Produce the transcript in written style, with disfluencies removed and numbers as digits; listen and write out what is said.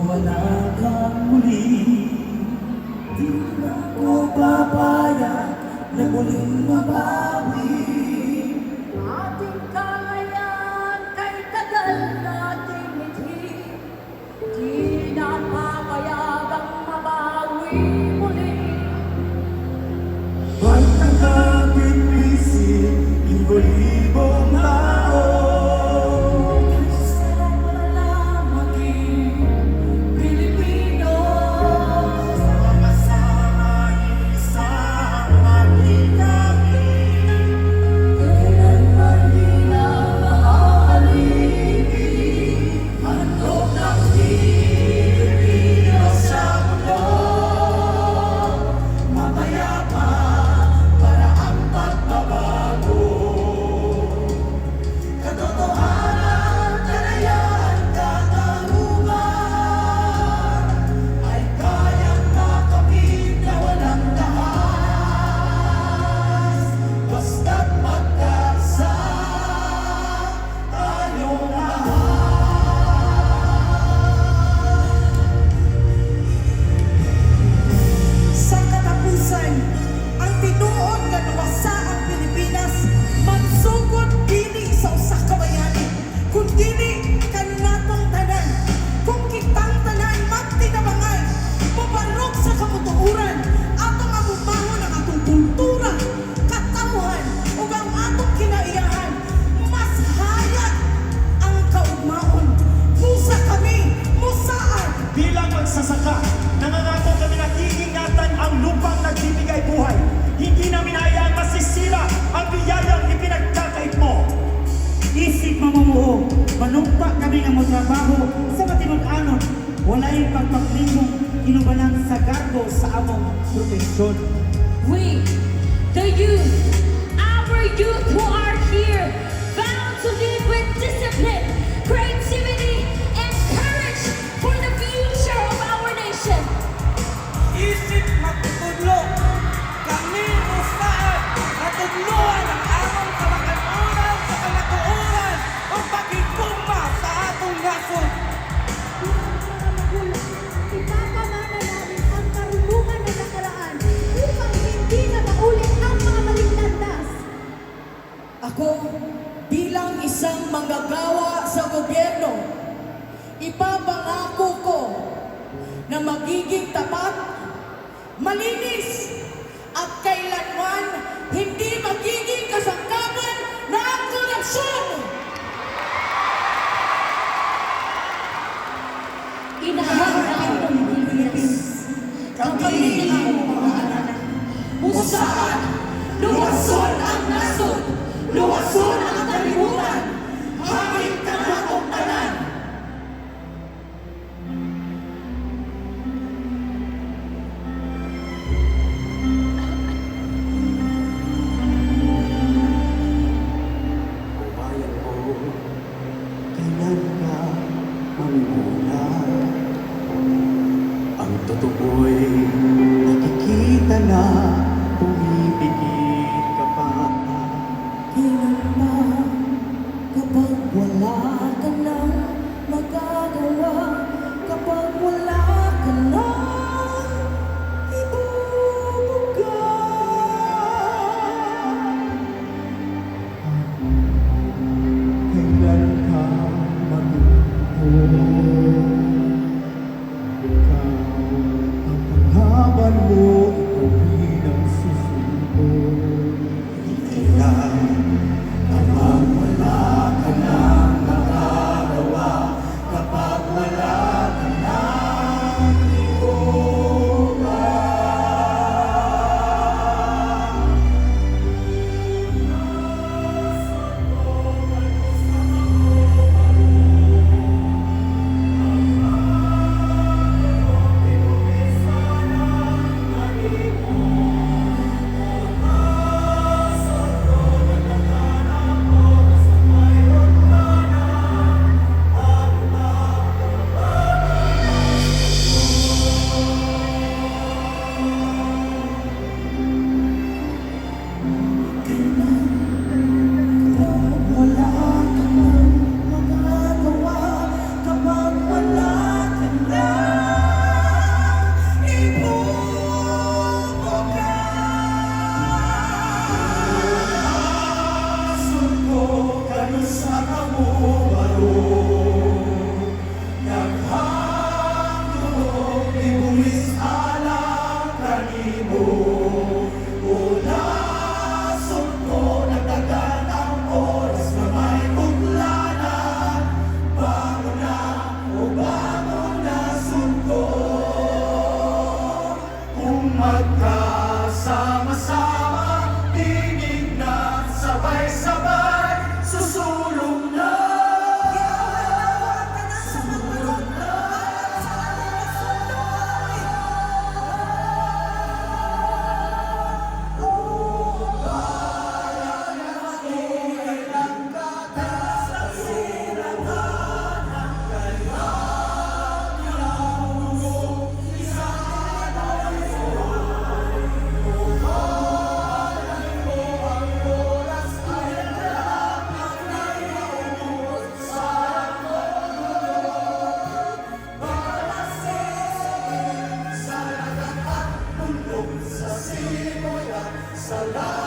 mawala kang muli. Di na ko papayag na muling mabawi. Ating kalayan kay tagal nating ngiti, di na papayagang mabawi muli. Ba't nagkakit-isip, libo-libong tao? Gusto na maging Pilipino. Sama-sama isang magkikawin. Kailanman di na maaalipin. Handog ng Pilipino sa mundo. Mapayapa para ang pagbabago. Katotohanan, kalayaan, katarungan ay kayang makamit na walang dahas. Basta't magkaisa tayong Sa katapusan, ang tinuod nga luwasa ang Pilipinas magsugod dili sa usa ka bayani, kun dili kanatong tanan. Kung kitang tanan magtinabangay, mabarog sa kamutuuran, atong amumahon ang atong kultura, katawhan ug ang atong kinaiyahan. Mas hayag ang kaugmaon. Musa kami, musaad. Bilang magsasaka, nangangako kami na iingatan ang lupang nagbibigay buhay. Hindi namin hayaang masisira ang biyayang ipinagkakait mo. Isip mamumuo, manumpa kami ang trabaho sa matinud-anon. Walay pagpaklimong inubalang sa garbo sa among profesyon. We, the youth, our youth who are here, bound to live with discipline, creativity, and courage for the future of our nation. Isip magtutudlo, kami musaad at tudloan ang among kamag-anuran sa kamatuoran o pagigugma sa atong nasod. Ipapamana namin ang karunungan na nakaraan upang hindi na maulit ang mga maling landas. Ako, bilang isang manggagawa sa gobyerno, ipapangako ko na magiging tapat, malinis, at kailanman hindi magiging kasangkapan na ang korupsyon. Inahangad ng Pilipinas, kami ang mga anak. Usahan, luwason ang nasod, luwason ang kalibutan, hangin ka na akong tanan. Bayan ko, kailan ka mamimuna? Ang totoo'y nakikita na pumipigil ka pa. Kailan ba kapag wala ka nang magagawa, kapag wala ka nang ibubuga? Kailan ka magiging ikaw ang Salamat